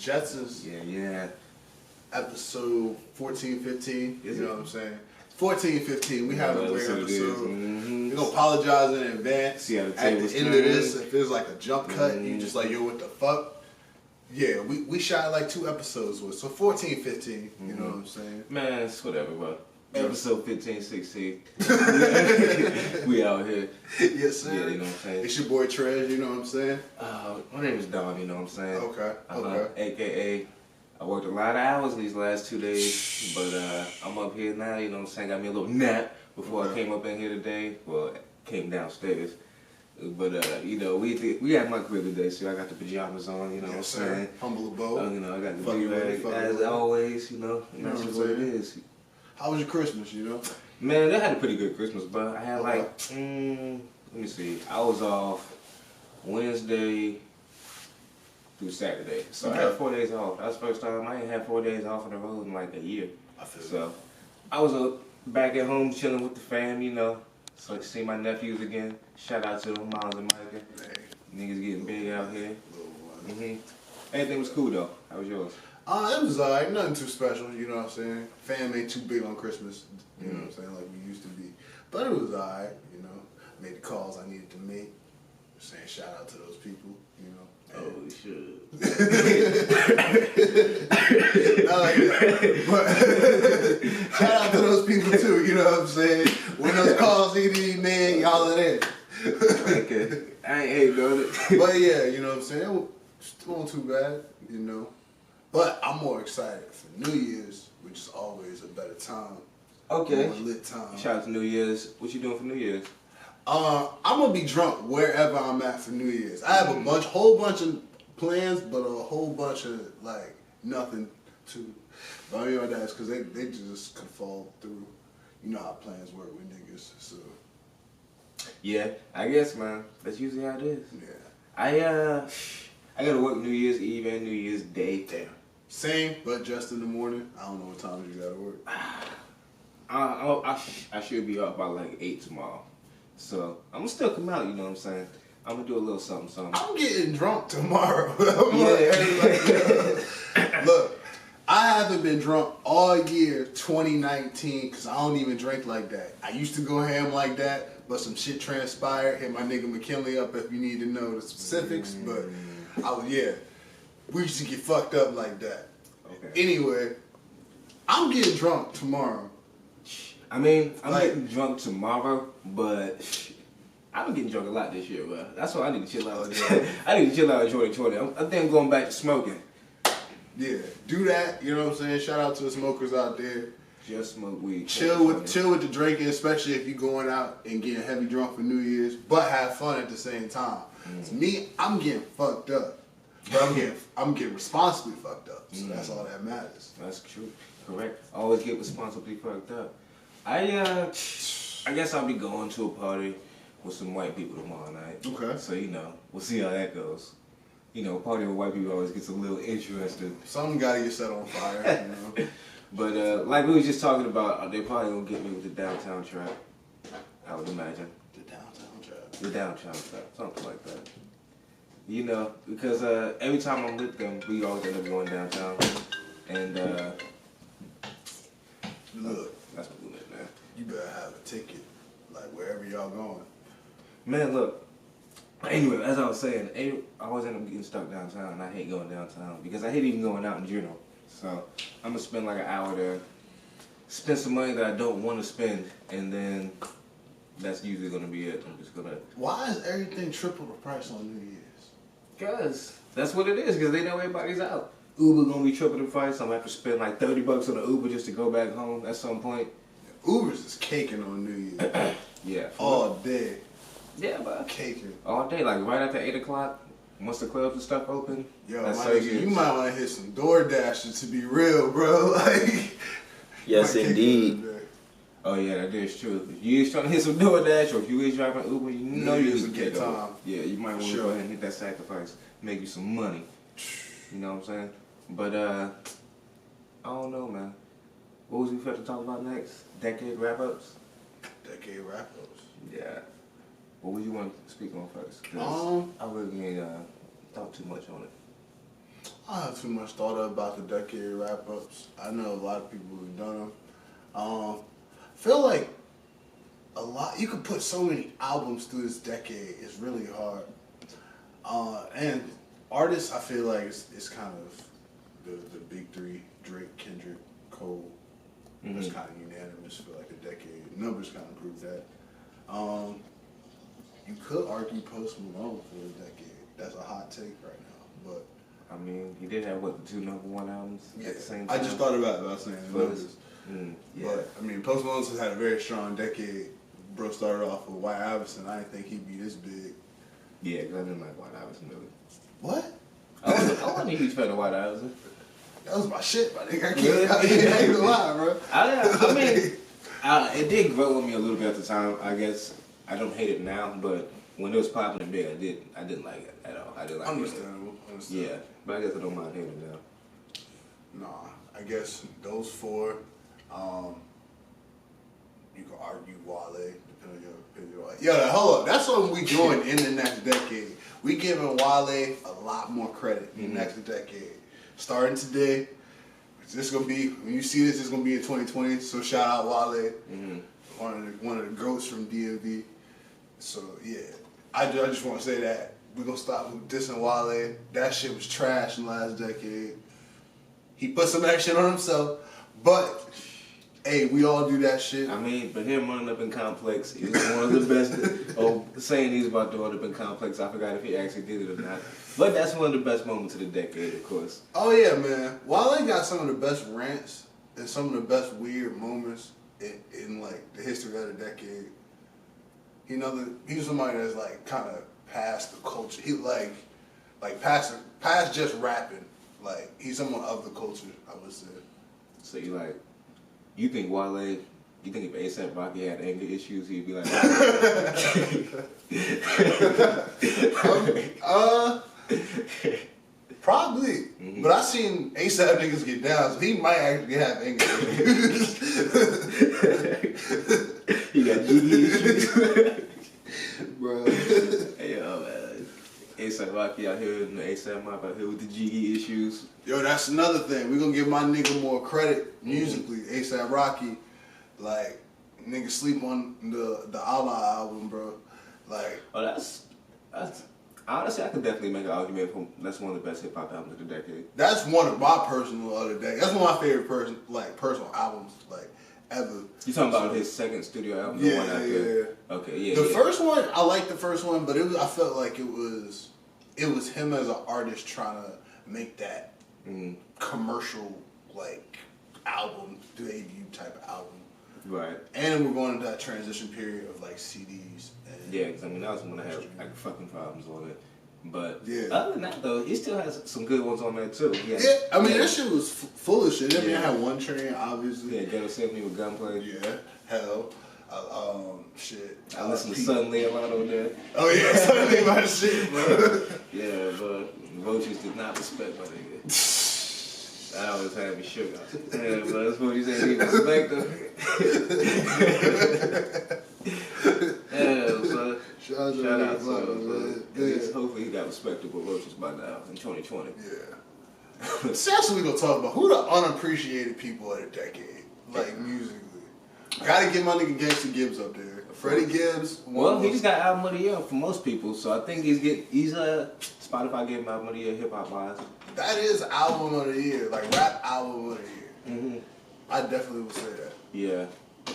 Jetsons. Yeah. Episode 14, 15. You know what I'm saying? 14, 15. We have a great episode. We're gonna apologize in advance. See how the At tables the end of this, if there's like a jump cut, you just like, yo, what the fuck? Yeah, we shot like 2 episodes with. So 14, 15. You know what I'm saying? Man, it's whatever, bro. Episode 15, 16. We out here. Yes, sir. Yeah, you know what I'm saying? It's your boy Trez, you know what I'm saying? My name is Don, you know what I'm saying? Okay. AKA, I worked a lot of hours these last 2 days, but I'm up here now, you know what I'm saying? Got me a little nap before I came up in here today. Well, came downstairs. But, you know, we had my crib today, so I got the pajamas on, you know what I'm saying? Humble abode. You know, I got the do-rag as always, you know, and that's just what it is. How was your Christmas, you know? Man, I had a pretty good Christmas, but I had like, let me see, I was off Wednesday through Saturday. So I had 4 days off. That was the first time I ain't had 4 days off on the road in like a year. I feel so I was back at home chilling with the fam, you know. So I see my nephews again. Shout out to them, Miles and Micah. Hey. Niggas getting big out here. Everything was cool though. How was yours? It was alright, nothing too special, you know what I'm saying? Fam ain't too big on Christmas, you know what I'm saying, like we used to be. But it was alright, you know. Made the calls I needed to make. Saying shout out to those people, you know. Oh, we should. I like that. But shout out to those people too, you know what I'm saying? When those calls need to be made, y'all are there. Okay. I ain't hating on it. But yeah, you know what I'm saying? It wasn't too bad, you know. But I'm more excited for New Year's, which is always a better time. Okay. More lit time. Shout out to New Year's. What you doing for New Year's? I'm gonna be drunk wherever I'm at for New Year's. I have a whole bunch of plans, but a whole bunch of like nothing to. But you know that's because they just can fall through. You know how plans work with niggas, so. Yeah, I guess, man. That's usually how it is. Yeah. I gotta work New Year's Eve and New Year's Day. Damn. Same, but just in the morning. I don't know what time you gotta work. I should be up by like 8 tomorrow. So, I'm gonna still come out, you know what I'm saying? I'm gonna do a little something. I'm getting drunk tomorrow. Yeah. Look, I haven't been drunk all year 2019 because I don't even drink like that. I used to go ham like that, but some shit transpired. Hit my nigga McKinley up if you need to know the specifics, but we used to get fucked up like that. Okay. Anyway, I'm getting drunk tomorrow. I mean, I'm getting drunk tomorrow, but I've been getting drunk a lot this year, bro. That's why I need to chill out. I need to chill out in 2020. I think I'm going back to smoking. Yeah, do that. You know what I'm saying? Shout out to the smokers out there. Just smoke weed. Chill with the drinking, especially if you're going out and getting heavy drunk for New Year's, but have fun at the same time. To me, I'm getting fucked up, but I'm getting responsibly fucked up. So that's all that matters. That's true. Correct. Always get responsibly fucked up. I guess I'll be going to a party with some white people tomorrow night. Okay. So, you know, we'll see how that goes. You know, a party with white people always gets a little interesting. Something gotta get set on fire, you know. But like we was just talking about, they probably gonna get me with the downtown trap. I would imagine. The downtown trap. The downtown trap, something like that. You know, because every time I'm with them, we always end up going downtown. And look, that's what we live, man. You better have a ticket, like wherever y'all going. Man, look. Anyway, as I was saying, I always end up getting stuck downtown, and I hate going downtown because I hate even going out in general. So I'm gonna spend like an hour there, spend some money that I don't want to spend, and then that's usually gonna be it. I'm just gonna. Why is everything triple the price on New Year's? Cause that's what it is. Because they know everybody's out. Uber gonna be triple the price. I'm gonna have to spend like $30 on an Uber just to go back home at some point. Uber's is caking on New Year's. Yeah. All day. Yeah, but Caking. all day, like right after 8 o'clock, once the clubs and stuff open. Yo, that's my so nigga, you might want to hit some DoorDashers to be real, bro. Like, yes, indeed. Oh yeah, that is true. If you is trying to hit some DoorDash, or if you is driving Uber, you know you just can get get time. Yeah, you might want to go ahead and hit that sacrifice, make you some money. You know what I'm saying? But I don't know, man. What was we supposed to talk about next? Decade wrap-ups? Decade wrap-ups. Yeah. What would you want to speak on first? 'Cause I really ain't thought too much on it. I don't have too much thought about the decade wrap ups. I know a lot of people who've done them. Feel like a lot. You could put so many albums through this decade. It's really hard. And artists, I feel like it's kind of the big three: Drake, Kendrick, Cole. Mm-hmm. It's kind of unanimous for like a decade. Numbers kind of prove that. You could argue Post Malone for a decade. That's a hot take right now, but. I mean, he did have, what, the 2 #1 albums Yeah, at the same time? I just thought about saying the numbers. Yeah. But, I mean, Post Malone has had a very strong decade. Bro started off with White Iverson. I didn't think he'd be this big. Yeah, because I didn't like White Iverson, really. What? I wasn't a huge fan of White Iverson. That was my shit, my nigga. I ain't gonna lie, bro. I mean, it did grow on me a little bit at the time. I guess I don't hate it now, but when it was popping and big, I didn't like it at all. I didn't like it. Understandable. Yeah, but I guess I don't mind hating it now. Nah, I guess those four. You can argue Wale, depending on your opinion. Yo, hold up. That's something we doing in the next decade. We giving Wale a lot more credit in the next decade. Starting today, this gonna be, when you see this, it's gonna be in 2020. So shout out Wale, one of the goats from DMV. So yeah, I just want to say that we're gonna stop dissing Wale. That shit was trash in the last decade. He put some action on himself, but hey, we all do that shit. I mean, but him running up in Complex is one of the best. Saying he's about to run up in Complex, I forgot if he actually did it or not. But that's one of the best moments of the decade, of course. Oh yeah, man. Wale got some of the best rants and some of the best weird moments in like the history of the decade. You know, he's somebody that's like kind of past the culture. He like past just rapping. Like he's someone of the culture, I would say. So you think Wale, you think if A$AP Rocky had anger issues, he'd be like, probably. But I seen A$AP niggas get down, so he might actually have anger issues. he got GD issues. Bro. Hey, man. A$AP Rocky out here and the A$AP Mob out here with the GD issues. Yo, that's another thing. We're gonna give my nigga more credit musically. A$AP Rocky, like, nigga sleep on the Allah album, bro. Like, oh, that's honestly, I could definitely make an argument for that's one of the best hip hop albums of the decade. that's one of my personal other day. That's one of my favorite personal albums, like, ever. You talking about his second studio album? Yeah, the one after? yeah. Okay, yeah. The first one, I liked the first one, but I felt like it was him as an artist trying to make that commercial, like, album, debut type of album. Right. And we're going into that transition period of, like, CDs. And Yeah, because I mean, that was when I had like fucking problems on it. But Yeah. other than that, though, he still has some good ones on there, too. Yeah, I mean, that shit was full of shit. I mean, I had One Train, obviously. Yeah, Ghetto Symphony with Gunplay. Yeah, hell. Shit. I listen to Suddenly a lot on there. Oh, yeah, suddenly my shit, bro. Yeah, but Roaches did not respect my nigga. That always had me shook. Yeah, but that's what he said, he respect him. Yeah, so shout out to him. At least hopefully he got respectable Roaches by now in 2020. Yeah. So that's what we gonna talk about. Who the unappreciated people of the decade, like musically? Gotta get my nigga Gangsta Gibbs up there. Freddie Gibbs. Well, he just got album of the year for most people, so I think he's Spotify gave him album of the year hip hop wise. That is album of the year, like rap album of the year. Mm-hmm. I definitely would say that. Yeah,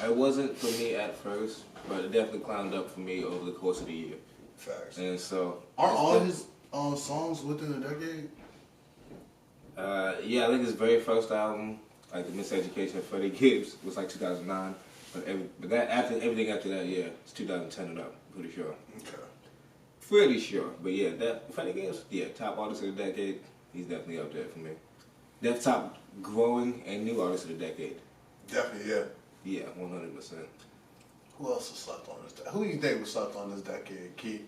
it wasn't for me at first, but it definitely climbed up for me over the course of the year. Facts. And so Aren't all his songs within a decade? Yeah, I think his very first album, like the Miseducation of Freddie Gibbs, was like 2009. But that everything after that, yeah, it's 2010 and up. Pretty sure. Okay. Pretty sure, but yeah, that Freddie Gibbs, yeah, top artist of the decade. He's definitely up there for me. That's top growing and new artist of the decade. Definitely, yeah. Yeah, 100%. Who else was slept on this decade? Who do you think was slept on this decade, Keith?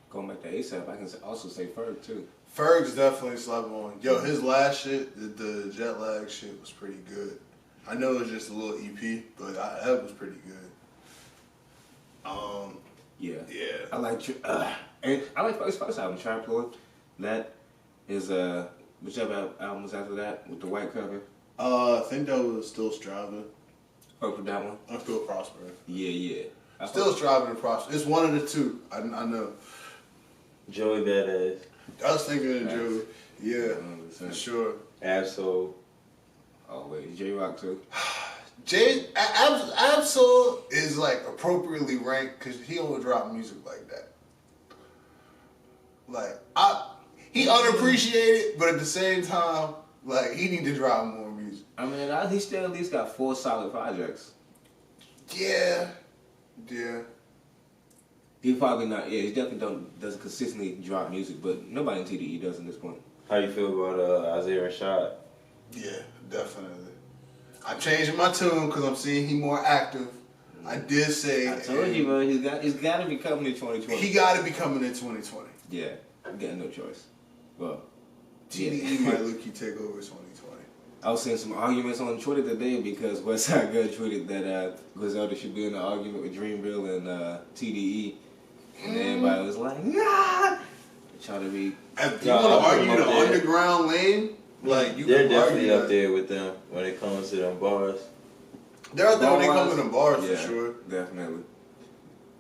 Going back to A$AP, I can also say Ferg too. Ferg's definitely slept on. Yo, his last shit, the jet lag shit was pretty good. I know it was just a little EP, but that was pretty good. Yeah. Yeah. I like And I like his first album, Triploid. That is whichever album was after that with the white cover. I think that was Still Striving. Fuck with that one. I'm Still Prospering. Yeah. Still Striving and Prospering. It's one of the two. I know. Joey Badass. I was thinking of Joe. Yeah, 100%. for sure. Absol. Oh wait, J-Rock too. Absol is like appropriately ranked because he don't drop music like that. Like he unappreciated, but at the same time, like he need to drop more music. I mean, he still at least got 4 solid projects. Yeah. He probably not. Yeah, he definitely doesn't consistently drop music, but nobody in TDE does at this point. How you feel about Isaiah Rashad? Yeah, definitely. I'm changing my tune because I'm seeing he more active. I did say. I told you, bro. He's got to be coming in 2020. He got to be coming in 2020. Yeah, I'm getting no choice. Well, TDE might look you take over 2020. I was seeing some arguments on Twitter today because Westside Gun tweeted that Griselda should be in an argument with Dreamville and TDE, and everybody was like, nah. Trying to be. If you want to argue the underground lane, like they're definitely up there with them when it comes to them bars. They're out there when they come in the bars for sure. Definitely.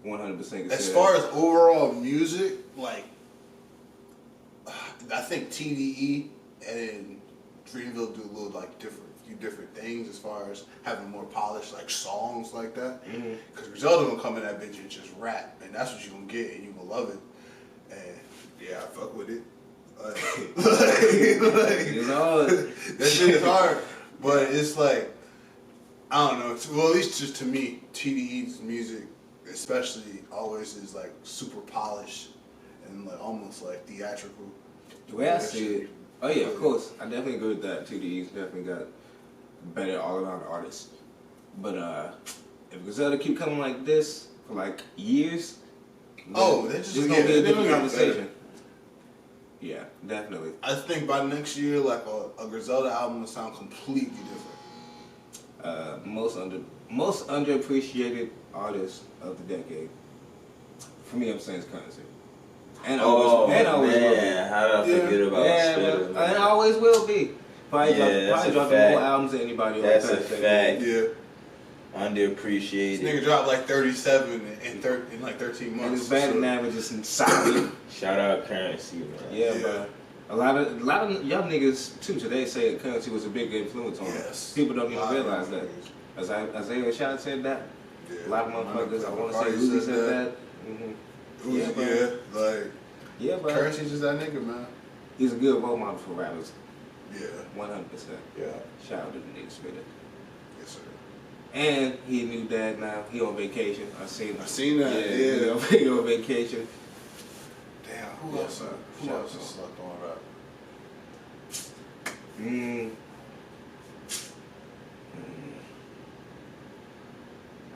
100%. As far as overall music, like I think TDE and Dreamville do a little like few different things as far as having more polished like songs like that. Because Griselda gonna come in that bitch and just rap, and that's what you gonna get, and you gonna love it. And yeah, I fuck with it. It's hard. That shit is hard, but it's like I don't know. Well, at least just to me, TDE's music, especially, always is like super polished and like almost like theatrical. The way I see it, oh yeah, of course, I definitely agree with that. TDE's definitely got better all-around artists. But if Griselda keep coming like this for like years, it's gonna be a different conversation. Yeah, definitely. I think by next year, like a Griselda album will sound completely different. Most underappreciated artist of the decade. For me, I'm saying it's Currency. And always will be. How did I forget about Spitter? And I always will be. Probably dropping more albums than anybody That's on a fact. Yeah. Underappreciated. This nigga dropped like 37 in like 13 months. And his batting average is solid. Shout out Currency, man. Yeah, but a lot of young niggas too today say that Currency was a big influence on him. People don't even realize that. As Isaiah Rashad said that. A lot of motherfuckers. I want to say Uzi said that. But Currency's just that nigga, man. He's a good role model for rappers. Yeah. 100%. Yeah. Shout out to the nigga Spitter. Yes, sir. And he a new dad now. He on vacation. I seen that. Yeah. He on vacation. Damn. Who else is slept on rap? I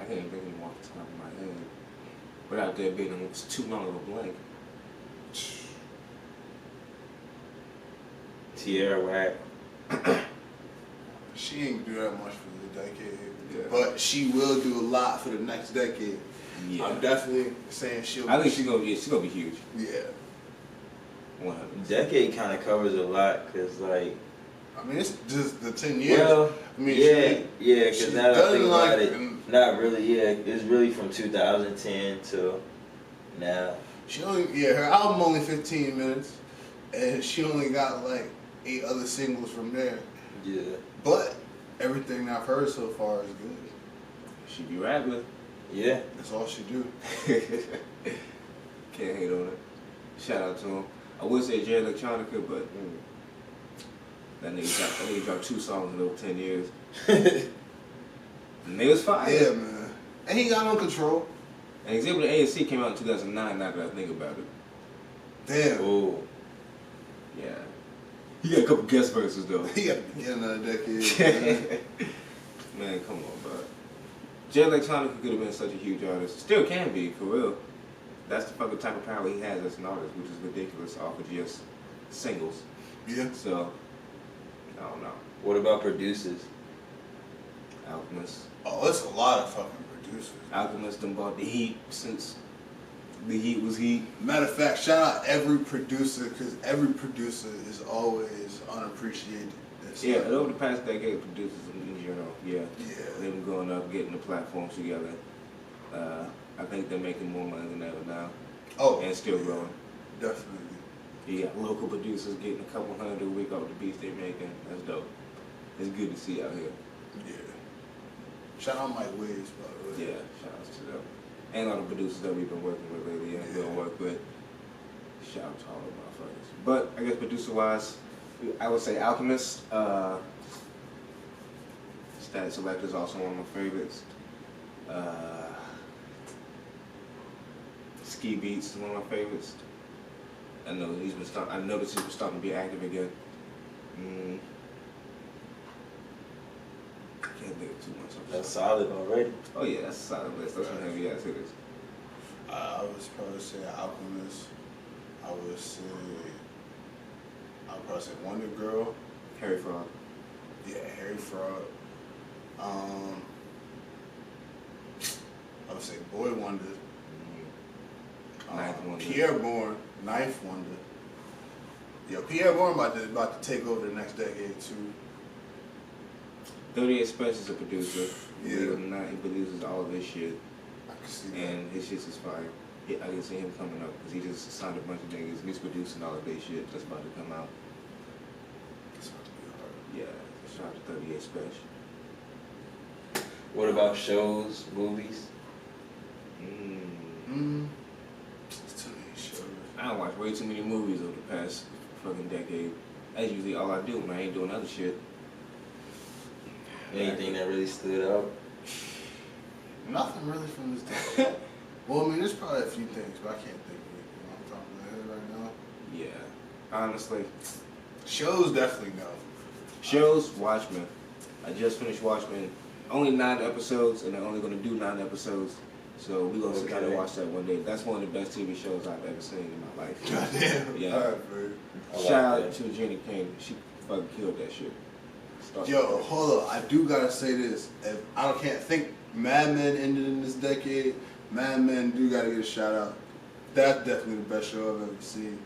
can't even think of him off the top of my head. Without there being too long of a blank. Tierra Whack. She ain't do that much for the decade, but she will do a lot for the next decade. Yeah. I'm definitely saying I think she's gonna be huge. Yeah. 100%. Decade kind of covers a lot, cause like. I mean, it's just the 10 years. Well, I mean, because now that I think about it, not really. Yeah, it's really from 2010 to now. Her album only 15 minutes, and she only got like 8 other singles from there. Yeah. But everything I've heard so far is good. She be rapping. Yeah. That's all she do. Can't hate on it. Shout out to him. I would say Jay Electronica, but that nigga dropped 2 songs in over 10 years. And they was fire. Yeah, man. And he got no control. And Exhibit A&C came out in 2009, now that I think about it. Damn. Oh. Yeah. He got a couple guest verses, though. He got to begin another decade. Man, come on, bro. Jay Electronica could have been such a huge artist. Still can be, for real. That's the fucking type of power he has as an artist, which is ridiculous off of just singles. Yeah. So, I don't know. What about producers? Alchemist. Oh, it's a lot of fucking producers. Alchemist done bought the heat since The heat was heat. Matter of fact, shout out every producer, because every producer is always unappreciated. Yeah, and over the past decade, producers in general, yeah. They've been going up, getting the platforms together. I think they're making more money than ever now. Oh. And still growing. Definitely. You got local producers getting a couple hundred a week off the beats they're making. That's dope. It's good to see out here. Yeah. Shout out Mike Waves, by the way. Yeah, shout outs to them. And all the producers that we've been working with lately and will work with. Shout out to all the motherfuckers. But I guess producer wise, I would say Alchemist. Static Selector is also one of my favorites. Ski Beats is one of my favorites. I know he's been I noticed he's been starting to be active again. Can't think of too much. That's solid already. Oh yeah, that's a solid list. That's some heavy ass hitters. I would probably say Alchemist. I would probably say Wonder Girl. Harry Fraud. Yeah, Harry Fraud. I would say Boy Wonder. Ninth Wonder. Pierre Bourne, Ninth Wonder. Yo, Pierre Bourne about to take over the next decade too. 38 Special is a producer. Yeah. Believe it or not, he produces all of his shit. I can see that. And his shit's is fire. I can see him coming up because he just signed a bunch of niggas and he's producing all of their shit that's about to come out. It's about to be hard. Yeah, shout out to 38 Special. What about shows, movies? It's too many shows. I don't watch way too many movies over the past fucking decade. That's usually all I do when I ain't doing other shit. Anything that really stood out? Nothing really from this decade. Well, I mean, there's probably a few things, but I can't think of anything off the top of my head right now. Yeah, honestly. Shows, definitely no. Shows, Watchmen. I just finished Watchmen. Only 9 episodes, and they're only going to do 9 episodes. So we're going to sit down and watch that one day. That's one of the best TV shows I've ever seen in my life. Goddamn. Yeah. All right, man. Shout out to Jenny Kane. She fucking killed that shit. Yo, hold on. I do gotta say this. If I can't think Mad Men ended in this decade, Mad Men do gotta get a shout out. That's definitely the best show I've ever seen.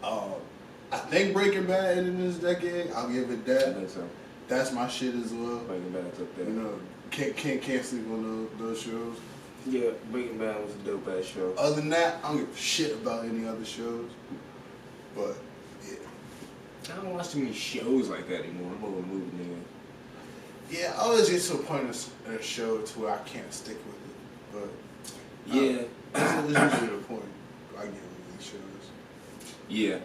I think Breaking Bad ended in this decade. I'll give it that. I think so. That's my shit as well. Breaking Bad's up there. You know, can't sleep on those shows. Yeah, Breaking Bad was a dope ass show. Other than that, I don't give a shit about any other shows. But yeah. I don't watch too many shows like that anymore. I'm over movie nigga. Yeah, I always get to a point in a show to where I can't stick with it. But Yeah. That's usually the point I get with these shows. Yeah.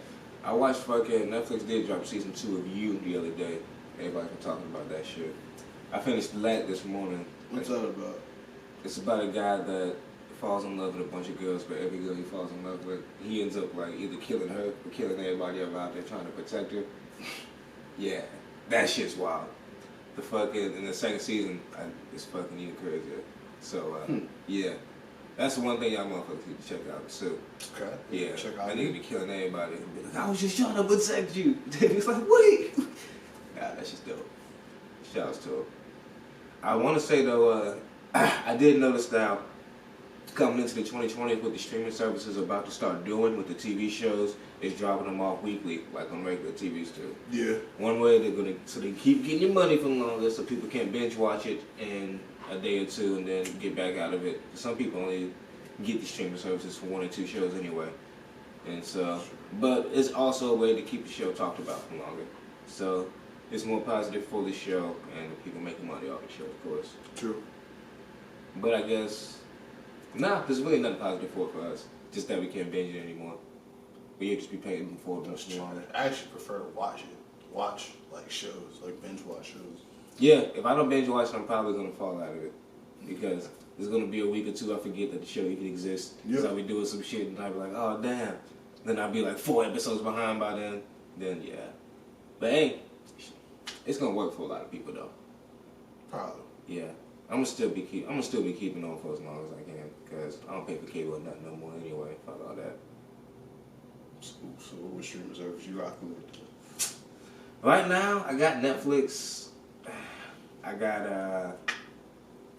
I watched fucking Netflix did drop season 2 of You the other day. Everybody been talking about that shit. I finished that this morning. What's that about? It's about a guy that falls in love with a bunch of girls, but every girl he falls in love with, he ends up like either killing her or killing everybody else out there trying to protect her. Yeah, that shit's wild. The fucking in the second season, it's fucking even crazier. So yeah, that's the one thing y'all motherfuckers need to check out too. Okay. Yeah, Check out that You. nigga be killing everybody. And be like, I was just trying to protect you. It's like, wait. Nah, that's just dope. Shouts to him. I want to say though, I did notice now, coming into the 2020s, what the streaming services are about to start doing with the TV shows is dropping them off weekly, like on regular TVs do. Yeah. One way so they keep getting your money for longer, so people can't binge watch it in a day or two and then get back out of it. Some people only get the streaming services for 1 or 2 shows anyway, and so. But it's also a way to keep the show talked about for longer. So it's more positive for the show and the people making money off the show, of course. True. But I guess, there's really nothing positive for it for us. Just that we can't binge it anymore. But you just be paying for it much longer. I actually prefer to watch it. Watch like shows, like binge watch shows. Yeah, if I don't binge watch it, I'm probably going to fall out of it. Because there's going to be a week or 2 I forget that the show even exists. Because I'll be doing some shit and I'll be like, oh damn. Then I'll be like 4 episodes behind by then. Then yeah. But hey, it's going to work for a lot of people though. Probably. Yeah. I'm gonna still be keeping on for as long as I can, because I don't pay for cable or nothing no more anyway. Fuck all that. So what streaming service you rocking with? Right now, I got Netflix. I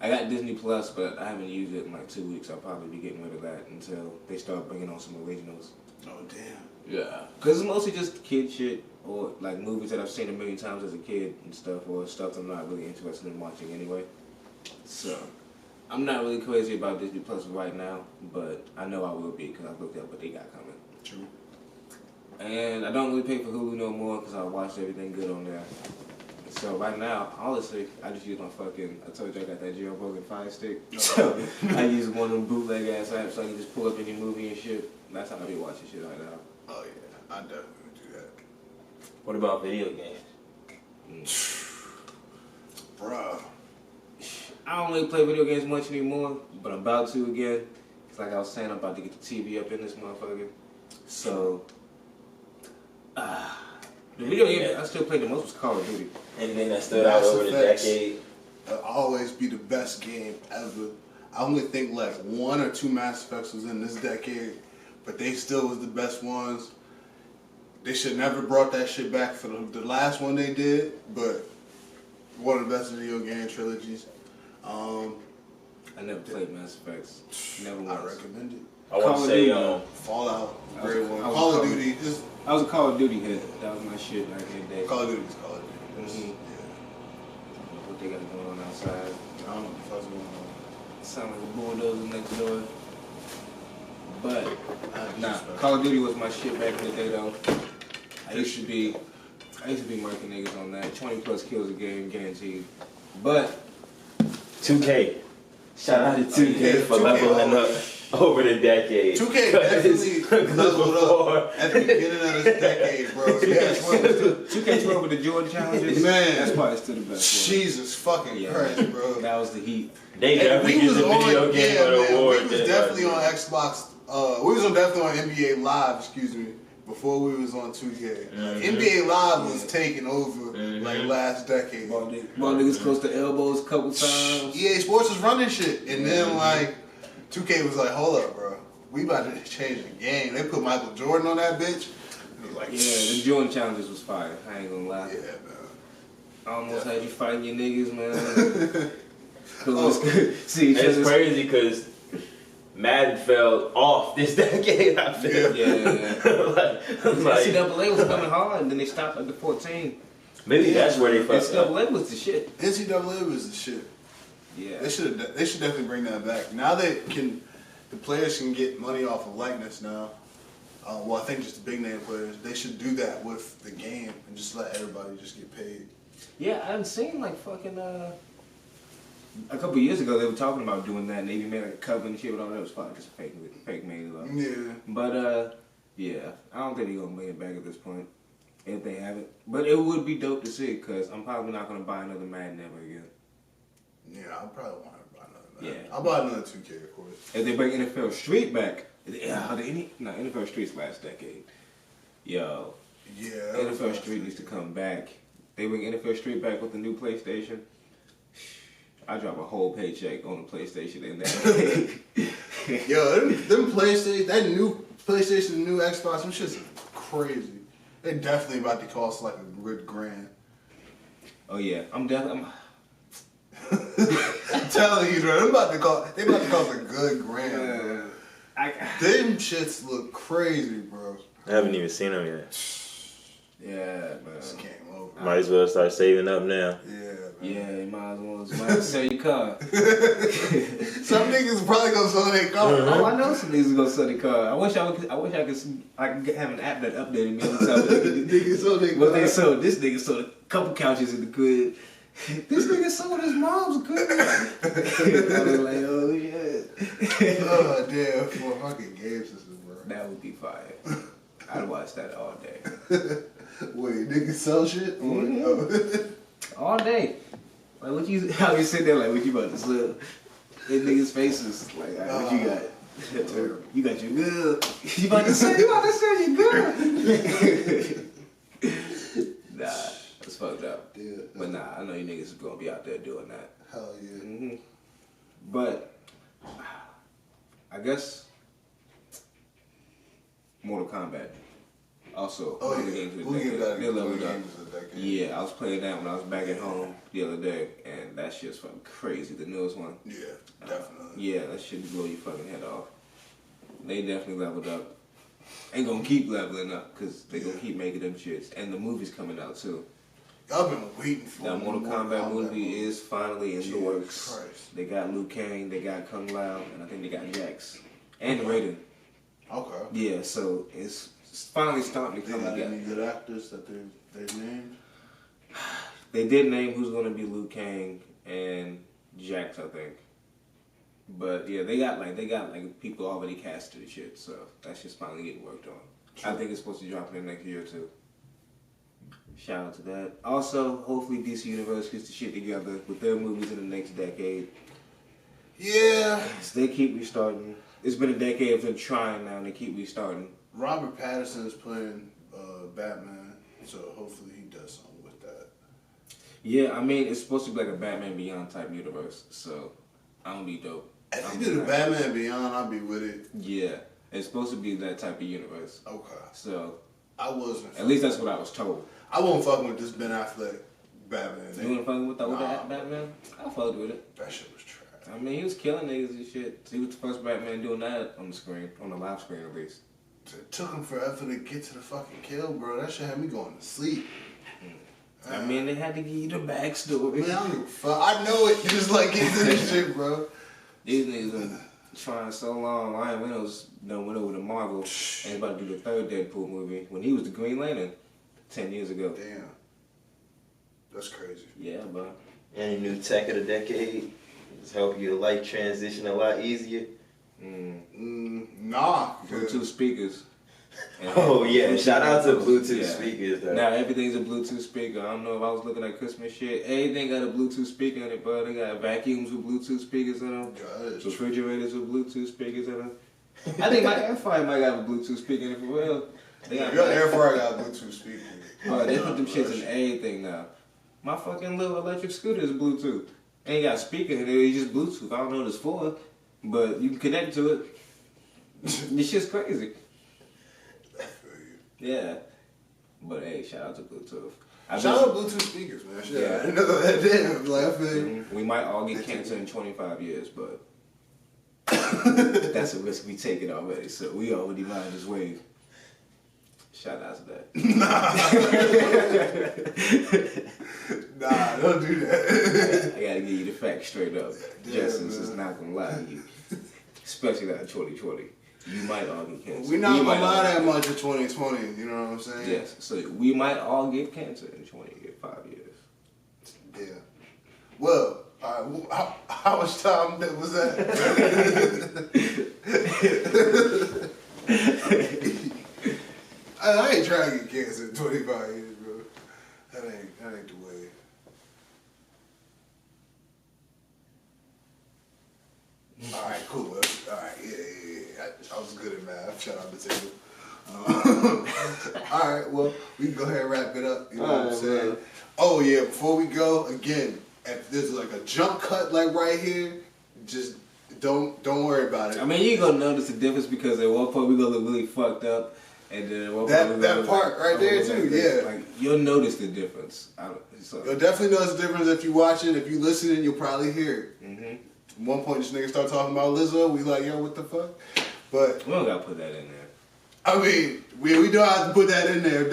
I got Disney Plus, but I haven't used it in like 2 weeks. I'll probably be getting rid of that until they start bringing on some originals. Oh damn. Yeah, because it's mostly just kid shit or like movies that I've seen a million times as a kid and stuff, or stuff I'm not really interested in watching anyway. So I'm not really crazy about Disney Plus right now, but I know I will be because I looked at what they got coming. True. And I don't really pay for Hulu no more because I watched everything good on there. So right now, honestly, I just use my fucking, I told you I got that jailbroken Fire Stick. So I use one of them bootleg ass apps so I can just pull up any movie and shit. That's how I be watching shit right now. Oh yeah, I definitely would do that. What about video games? Bruh. I don't really play video games much anymore, but I'm about to again. It's like I was saying, I'm about to get the TV up in this motherfucker. So, the video game I still played the most was Call of Duty. Anything that stood out over the decade? It'll always be the best game ever. I only think like 1 or 2 Mass Effects was in this decade, but they still was the best ones. They should never brought that shit back for the last one they did, but one of the best video game trilogies. I never played Mass Effects. Never I once. recommend it. I want to say, Fallout, I was- great one. I was Call of Call- Duty, I was a Call of Duty head. That was my shit back in the day. Call of Duty is Call of Duty. Mhm. What they got going on outside. I don't know what the fuck's going on. Sound like a bulldozer next door. But nah, Disrespect. Call of Duty was my shit back in the day though. I used to be marking niggas on that. 20 plus kills a game guaranteed. But 2K. Shout out to 2K Yeah, for 2K leveling up over the decade. 2K definitely leveled up at the beginning of this decade, bro. Yeah, 2K12 with the Jordan challenges. Man. That's probably still the best one. Jesus fucking Christ, bro. That was the heat. They definitely get the video game of the award. We was definitely on Xbox. We was definitely on NBA Live, excuse me, before we was on 2K. NBA Live was taking over like last decade. Ball niggas close to elbows a couple times. EA Sports was running shit, and then like 2K was like, hold up, bro, we about to change the game. They put Michael Jordan on that bitch. It was like, Yeah, the Jordan challenges was fire. I ain't gonna lie. yeah, man. I almost had you fighting your niggas, man. Cool. See each It's other's. crazy because Madden fell off this decade. I feel. Yeah. like, NCAA was coming hard, and then they stopped at the 14. maybe that's where they fucked up. NCAA was the shit. NCAA was the shit. Yeah. They should definitely bring that back. Now the players can get money off of likeness now. Well, I think just the big name players. They should do that with the game and just let everybody just get paid. Yeah, I hadn't seen like fucking a couple years ago they were talking about doing that, and they even made like a cover and shit, but all that was probably just fake made up. Yeah. But yeah, I don't think they're gonna bring it back at this point if they haven't. But it would be dope to see because I'm probably not gonna buy another Madden ever again. Yeah, I'll probably want to buy another. Yeah. I'll buy another 2K, of course. If they bring NFL Street back, NFL Street's last decade. Yo, Yeah. NFL Street needs to come back. They bring NFL Street back with the new PlayStation. I drop a whole paycheck on the PlayStation in that. Yo, them PlayStation, that new PlayStation, the new Xbox, them shit's crazy. They definitely about to cost like a good grand. Oh yeah, I'm I'm telling you, bro, they about to cost a good grand, bro. Them shits look crazy, bro. I haven't even seen them yet. Yeah, man. Just came over. Might as well start saving up now. Yeah, man. Yeah, you might as well sell your car. Some niggas probably gonna sell their car. Oh, I know some niggas gonna sell their car. I wish I could have an app that updated me on the top. Niggas sold their What car. they sold? This nigga sold a couple couches in the crib. This nigga sold his mom's crib. I was like, oh shit. Oh damn, for fucking game system, bro. That would be fire. I'd watch that all day. Wait, niggas sell shit? Mhm. All day. Like what you? How you sit there like what you about to sell? In niggas' faces. Like all right, what you got? You got your good. You about to sell your good. Nah, that's fucked up. Yeah. But nah, I know you niggas is gonna be out there doing that. Hell yeah. Hmm. But I guess Mortal Kombat. Also, Oh Hooligan yeah, Games of the Hooligan Decade. got They leveled up. games of the decade. Yeah, I was playing that when I was back at home the other day, and that shit's fucking crazy. The newest one. Yeah, definitely. Yeah, that shit blow your fucking head off. They definitely leveled up. Ain't gonna keep leveling up because they gonna keep making them shits, and the movie's coming out too. Y'all been waiting for That Mortal Kombat movie is finally in the Jesus works. Christ. They got Liu Kang, they got Kung Lao, and I think they got Jax and Raiden. Okay. Yeah, so it's finally starting to They come got together. any good actors that they named? They did name who's gonna be Liu Kang and Jax, I think. But yeah, they got like people already casted and shit, so that's just finally getting worked on. True. I think it's supposed to drop in the next year or two. Shout out to that. Also, hopefully DC Universe gets the shit together with their movies in the next decade. Yeah. So they keep restarting. It's been a decade of them trying now, and they keep restarting. Robert Pattinson is playing Batman, so hopefully he does something with that. Yeah, I mean, it's supposed to be like a Batman Beyond type universe, so I'm gonna be dope. If you do the Batman Beyond, I'll be with it. Yeah, it's supposed to be that type of universe. Okay. So I wasn't. at least that's what I was told. I won't fucking with this Ben Affleck Batman. You wanna fuck with the older Nah. Batman? I fucked with it. That shit was trash. I mean, he was killing niggas and shit. He was the first Batman doing that on the screen, on the live screen at least. It took him forever to get to the fucking kill, bro. That shit had me going to sleep. I mean, they had to give you the backstory. Man, I don't give a fuck. I know it. Just like get to this shit, bro. These niggas been trying so long. Ryan Reynolds done went over to Marvel and about to do the third Deadpool movie when he was the Green Lantern 10 years ago. Damn. That's crazy. Yeah, bro. Any new tech of the decade? It's help your life transition a lot easier. Nah. Bluetooth speakers. And Oh yeah, Bluetooth shout out to headphones. Bluetooth Yeah. speakers though. Now everything's a Bluetooth speaker. I don't know if I was looking at Christmas shit. Everything got a Bluetooth speaker in it, bro. They got vacuums with Bluetooth speakers in them. Gosh. Refrigerators with Bluetooth speakers in them. I think my air fryer might have a Bluetooth speaker in it for real. They got Your air fryer got Bluetooth speakers. Bro, they put them shits in everything now. My fucking little electric scooter is Bluetooth. Ain't got a speaker in it, it's just Bluetooth. I don't know what it's for, but you can connect to it. This shit's crazy. Yeah. But hey, shout out to Bluetooth. Shout out Bluetooth speakers, man. Shit, Yeah. I didn't know that. Damn, like, I feel We might all get cancer in 25 years, but that's a risk we taking already, so we already ride this wave. Shout out to that. Nah, don't do that. I gotta give you the facts straight up. Yeah, Jetsons man. is not gonna lie to you. Especially that 2020. You might all get cancer. We not might gonna all lie get that much in 2020, you know what I'm saying? Yes, so we might all get cancer in 25 years. Yeah. Well, how much time that was that? I ain't trying to get cancer in 25 years, bro. That ain't the way. Alright, cool. Alright, yeah. I was good at math. Shout out to Taylor. Alright, well, we can go ahead and wrap it up. You know what I'm saying? Man. Oh, yeah, before we go, again, if there's like a jump cut like right here, just don't worry about it. I mean, you're gonna notice the difference because at one point we're gonna look really fucked up, and then at one point we're That gonna part right there look too, like this. yeah. Like, you'll notice the difference. You'll definitely notice the difference if you watching. If you listening, you'll probably hear it. Mm-hmm. At one point, this nigga start talking about Lizzo. We like, yo, what the fuck? But We don't gotta put that in there. I mean, we don't have to put that in there.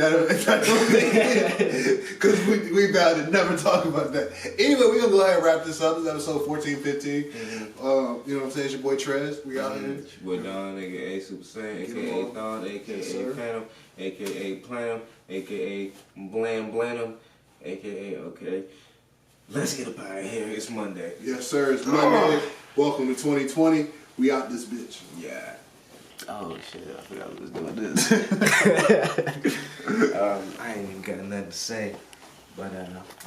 Because we about to never talk about that. Anyway, we're gonna go ahead and wrap this up. This is episode 1415. Mm-hmm. You know what I'm saying? It's your boy Trez. We out here. It's your boy Don, aka Super Saiyan, Get aka him on. Thon, aka Yes, sir. Phantom, aka Planum, aka Blam Blanum, aka okay. Let's get up out of here. It's Monday. Yes, sir. It's Monday. Welcome to 2020. We out this bitch. Yeah. Oh shit, I forgot we was doing this. I ain't even got nothing to say, but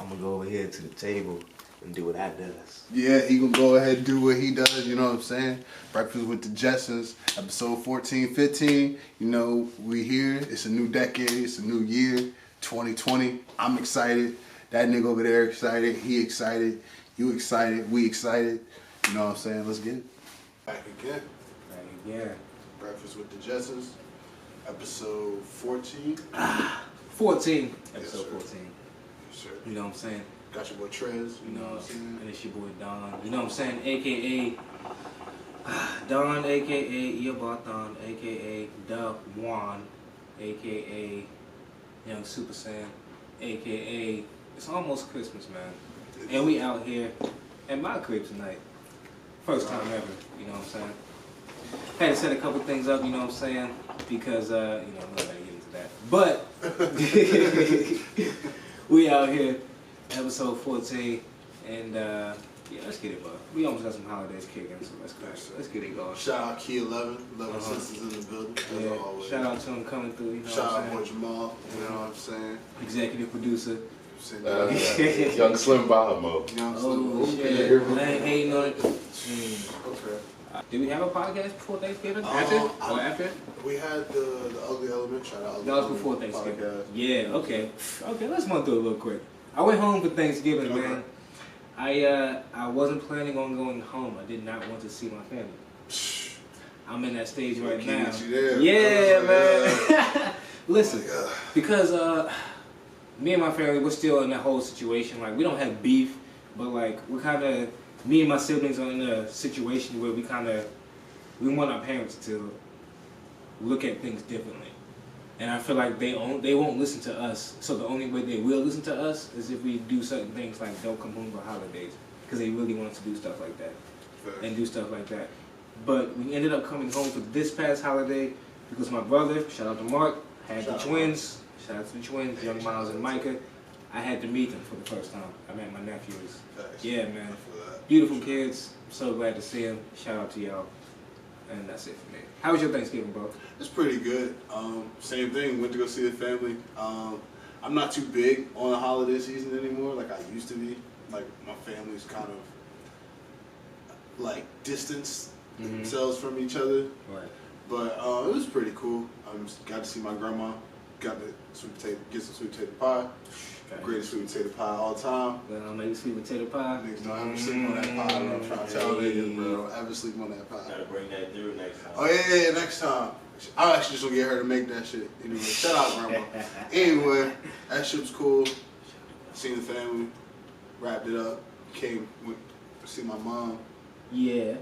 I'm gonna go over here to the table and do what I does. Yeah, he gonna go ahead and do what he does, you know what I'm saying? Breakfast with the Jetsons, episode 1415. You know, we here. It's a new decade. It's a new year, 2020. I'm excited. That nigga over there excited. He excited. You excited. We excited. You know what I'm saying? Let's get it. Back again. Yeah. Breakfast with the Jetsons. Episode 14. 14. Yes, Episode sir. 14. Yes, sir. You know what I'm saying? Got your boy Trez. You know, what I'm saying? and it's your boy Don. You know what I'm saying? AKA Don, AKA Iabatan, AKA The Juan, AKA Young Super Saiyan, AKA it's almost Christmas, man. And we out here at my crib tonight. First time ever, you know what I'm saying? Had to set a couple things up, you know what I'm saying? Because, you know, I'm not going to get into that. But, we out here, episode 14, and, yeah, let's get it, bud. We almost got some holidays kicking, so let's get it going. Shout out Key 11 sisters in the building, as Yeah, always. shout out to him coming through, you know Shout what out I'm boy saying? Jamal, you know what I'm saying? Executive producer. Young Slim Bob Mo. You know what I'm Oh, saying? shit. I ain't hating on it. Okay. Did we have a podcast before Thanksgiving? After? After? We had the Ugly Element. Shout out Ugly That was Element before Thanksgiving. podcast. Yeah, okay. Okay, let's run through it real quick. I went home for Thanksgiving, Okay. man. I wasn't planning on going home. I did not want to see my family. I'm in that stage right Keep now. you there. Yeah, man. Oh Listen, my God. because me and my family, we're still in that whole situation. Like, we don't have beef, but like, we're kind of, me and my siblings are in a situation where we want our parents to look at things differently. And I feel like they won't listen to us. So the only way they will listen to us is if we do certain things like don't come home for holidays, because they really want us to do stuff like that and do stuff like that. But we ended up coming home for this past holiday because my brother, shout out to Mark, had the twins. Shout out to the twins, Young Miles and Micah. I had to meet them for the first time. I met my nephews. Facts. Yeah, man. I feel that. Beautiful kids. I'm so glad to see them. Shout out to y'all. And that's it for me. How was your Thanksgiving, bro? It's pretty good. Same thing. Went to go see the family. I'm not too big on the holiday season anymore, like I used to be. Like my family's kind of like distanced themselves from each other. Right. But it was pretty cool. Got to see my grandma. Got to get some sweet potato pie. Greatest sweet potato pie all time. Well, I'll make sweet potato pie. Niggas don't ever sleep on that pie. I'm trying to tell niggas, bro. Don't ever sleep on that pie. Gotta bring that through next time. Oh yeah, next time. I'm actually just gonna get her to make that shit. Anyway, shout out grandma. Anyway, that shit was cool. Seen the family, wrapped it up, went to see my mom, Yeah. and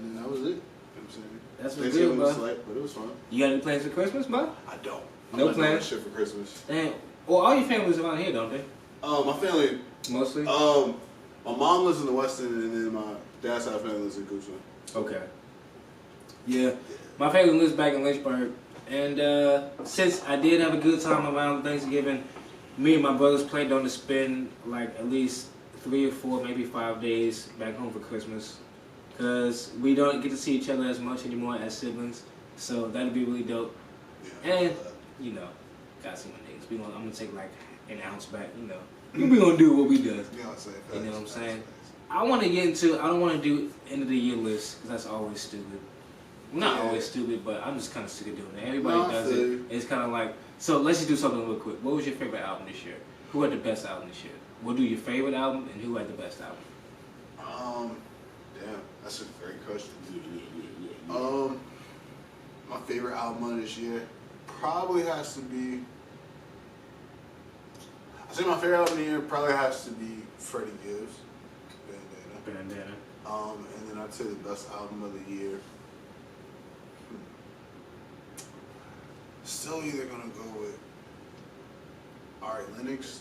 then that was it. You know what I'm saying? That's what's Thanksgiving good, was bro. late, but it was fun. You got any plans for Christmas, bro? I don't. I'm No not doing plans? shit for Christmas. Damn. Well, all your families around here, don't they? My family, Mostly? my mom lives in the West End, and then my dad's side family lives in Goochland. Okay. Yeah. My family lives back in Lynchburg. And since I did have a good time around Thanksgiving, me and my brothers planned on to spend like at least 3 or 4, maybe 5 days back home for Christmas. Because we don't get to see each other as much anymore as siblings. So that'd be really dope. Yeah, And, you know, gotta see my niggas. I'm gonna take like an ounce back, you know. We gonna do what we do. you know what I'm saying? You know what I'm saying? Facts. I want to get into, I don't want to do end of the year list because that's always stupid. Not Yeah. always stupid, but I'm just kind of sick of doing it. Everybody No, I does feel it. you. It's kind of like, so let's just do something real quick. What was your favorite album this year? Who had the best album this year? We'll do your favorite album and who had the best album. Damn, that's a great question. Yeah. My favorite album of this year probably has to be. I think my favorite album of the year probably has to be Freddie Gibbs, Bandana. Bandana. And then I'd say the best album of the year. Still either gonna go with Ari Lennox,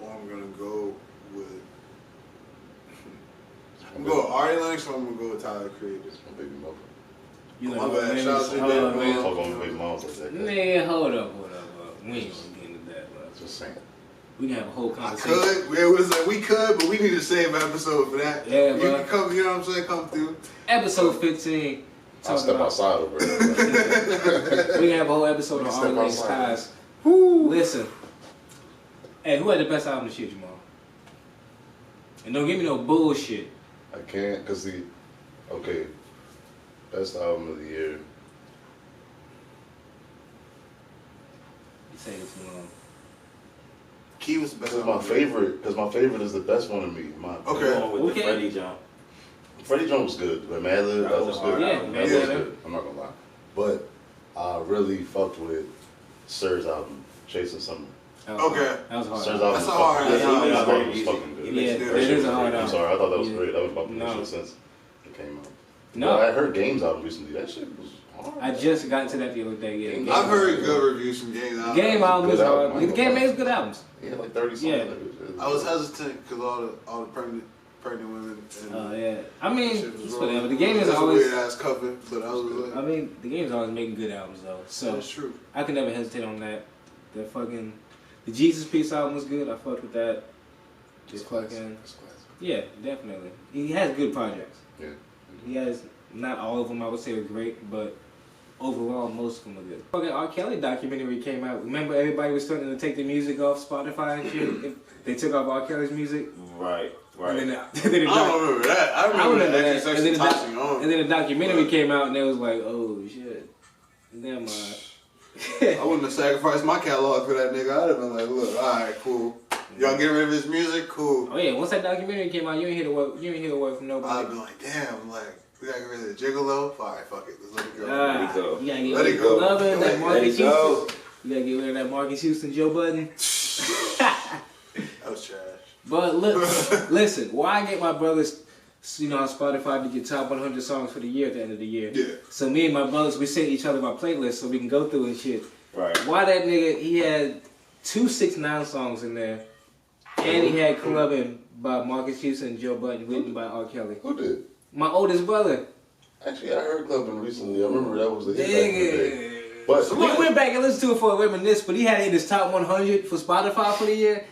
or I'm gonna go with. I'm gonna go with Ari Lennox, or I'm gonna go with Tyler Creator. My baby mother. You Oh, like my bad. Bandana? Shout out to Hold Bandana. on, man. Talk on my baby mom like that. Man, hold up. We ain't gonna get into that, bro. Just saying. We can have a whole I conversation. could. We could, but we need to save an episode for that. Yeah, you bro. can come. You know what I'm saying? Come through. Episode 15. I'll talk step about- outside over there. We can have a whole episode We on can Ari step Lennox outside. ties. Listen. Hey, who had the best album this year, Jamal? And don't give me no bullshit. I can't, because best album of the year. You say it too long. Key was the best. Because my favorite is the best one to me. Okay. Going with Okay. the Freddie jump. Freddie Jones was good, but Madlib, that was good. Yeah, That was Madlib. good. I'm not gonna lie. But really fucked with Sir's album, Chasing Summer. Okay. That was hard. Sir's album. album That's was a hard fucking- album. That Yeah, album was he fucking good. Yeah, makes it good That shit is was a hard great. I'm album. sorry, I thought that was Yeah. great. That was my No. prediction since it came out. No. But I heard Game's album recently. That shit was hard. I just got into that the other day. Yeah. I've heard good reviews from Game Album. Game album is Good album. hard. The game makes good albums. Yeah, like 30 songs. Yeah. I was hesitant because all the pregnant women. And Oh yeah. I mean, shit was it's wrong. whatever. The game is It's a always. weird ass cover, but I was like, I mean, the game's always making good albums though. So that's true. I can never hesitate on that. The Jesus Peace album was good. I fucked with that. Just fucking. Yeah, definitely. He has good projects. Yeah. He has, not all of them I would say are great, but overall most of them are good. Fucking R. Kelly documentary came out. Remember everybody was starting to take the music off Spotify and shit? They took off R. Kelly's music. Right. And then, I don't remember that. I remember that. And then the documentary came out and it was like, oh shit. Never mind. I wouldn't have sacrificed my catalog for that nigga. I'd have been like, look, alright, cool. Y'all get rid of his music? Cool. Oh yeah, once that documentary came out, you ain't hear the word from I'd nobody. been like, damn, like, we gotta get rid of the Gigolo? Alright, fuck it. Let's let it go. Ah, Let it go. You gotta get Let rid it of go. Lovin', that Let Marcus it go. Houston. You gotta get rid of that Marcus Houston, Joe Budden. That was trash. But look, listen, why I get my brothers, on Spotify to get top 100 songs for the year at the end of the year. Yeah. So me and my brothers, we send each other my playlist so we can go through and shit. Right. Why that nigga, he had 2 6ix9ine songs in there, and he had Clubbing by Marcus Houston and Joe Budden, written by R. Kelly. Who did? My oldest brother. Actually, I heard Clubbing recently. I remember that was the hit back in the day. Nigga. But We went back and listened to it for a reminisce, but he had it in his top 100 for Spotify for the year.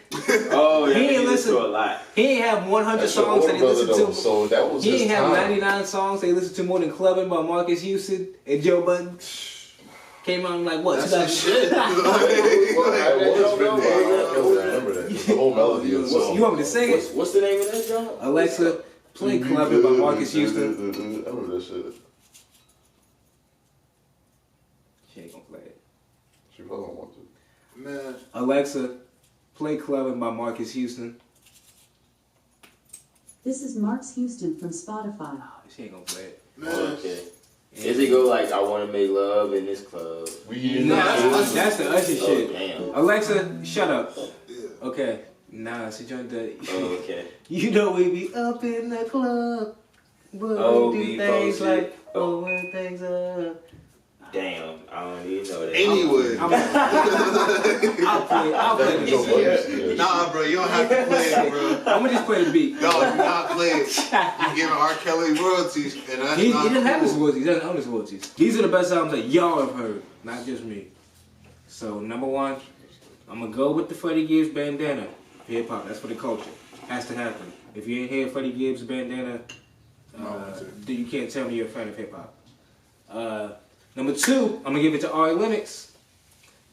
Oh, yeah. He ain't He listen listen to a lot. He ain't have 100 that's your songs that older he listened brother, to. though, so that was He his ain't have time. 99 songs they listened to more than Clubbing by Marcus Houston and Joe Budden. Came out in like what? That's his shit. Well, I was written by R. Kelly, I remember that. The whole melody of the song. You want me to sing it? What's the name of that song? Alexa, play Clubbing by Marcus Houston. I remember that shit. She ain't gonna play it. She probably don't want to. Man, Alexa, play Clubbing by Marcus Houston. This is Marks Houston from Spotify. Oh, she ain't gonna play it. man. Okay. Is it go like, I want to make love in this club? No, that's the Usher Oh, shit. damn. Alexa, shut up. Yeah. Okay. Nah, she joined the. Oh, okay. You know we be up in the club, but Oh, we do we things posted. like blowing things up. Damn. I don't even know that. Anyway. I'll play the Joe beat. Budden. Nah, bro, you don't have to play it, bro. I'm gonna just play the beat. No, do not play it. You're giving R. Kelly royalties, and that's He not doesn't have his cool. royalties. He doesn't own his royalties. These are the best albums that y'all have heard, not just me. So number 1, I'm gonna go with the Freddie Gibbs bandana. Hip hop, that's for the culture. Has to happen. If you ain't hear Freddie Gibbs bandana, then you can't tell me you're a fan of hip hop. Number 2, I'm gonna give it to Ari Lennox.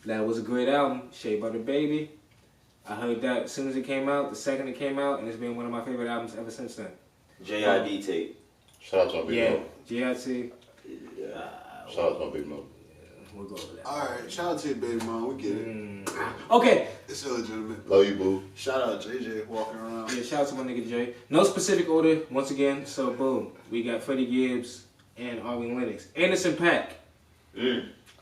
That was a great album, Shea Butter Baby. I heard that as soon as it came out, the second it came out, and it's been one of my favorite albums ever since then. JID tape. Shout out to my big Yeah, mom. GIT. Shout out to my big mom. We'll go with that. Alright, shout out to your baby mom. We get it. Okay, It's illegitimate. Love you, boo. Shout out JJ walking around. yeah, shout out to my nigga Jay. No specific order, once again, so boom. We got Freddie Gibbs and Ari Lennox. Anderson .Paak,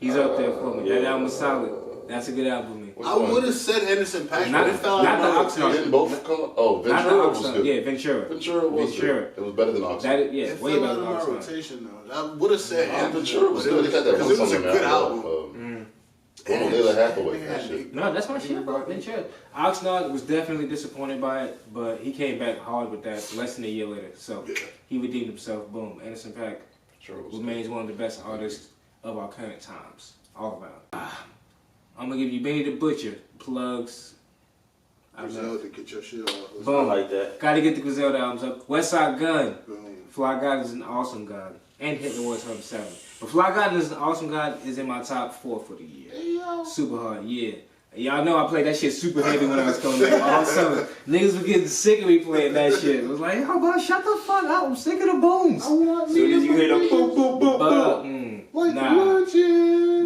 he's up there for me. That album was solid. That's a good album for me. Which I one? would have said Anderson .Paak, Not- but it fell not out the of Oxnard. my Didn't both come? Oh, Not the Ventura was Oxnard, good. yeah, Ventura. Ventura was Ventura. good. It was better than Oxnard. That is, yeah, It way fell better out than of my Oxnard. rotation though. I would have said Anderson, Ventura was but good. They got that because one it was a song good now, album. One Layla Hathaway and Man, shit. No, that's my shit, bro. Ventura. Oxnard was definitely disappointed by it, but he came back hard with that less than a year later. So he redeemed himself. Boom. Anderson .Paak Ventura was good. remains one of the best artists of our current times, all around. I'm gonna give you Benny the Butcher plugs. I know. Griselda, get your shit off. Let's I Boom. like that. Gotta get the Griselda albums up. West Side Gun. Boom. Fly God is an awesome God. And Hit the Wars 7. But Fly God is an awesome God is in my top 4 for the year. Super hard, yeah. Y'all know I played that shit super heavy when I was coming back all summer. Niggas were getting sick of me playing that shit. It was like, oh, bro, shut the fuck up. I'm sick of the booms. As soon as you hear the boom, boom, boom, But, boom, nah.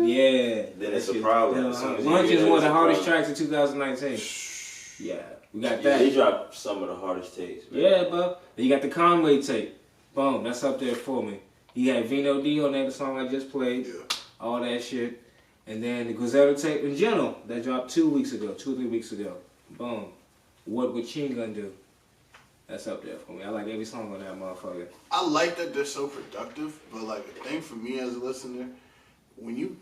Yeah. then it's That a shit- problem. Yeah, As soon as you Lunch hear is that, one of it's the a hardest problem. tracks of 2019. Yeah, we got Yeah, that. they dropped some of the hardest takes. Man. Yeah, bro. Then you got the Conway tape. Boom, that's up there for me. You had Vino D on that, the song I just played. Yeah. All that shit. And then the Griselda tape in general, that dropped 2 weeks ago, 2 or 3 weeks ago. Boom. What would Chin Gun do? That's up there for me. I like every song on that motherfucker. I like that they're so productive, but like the thing for me as a listener, when you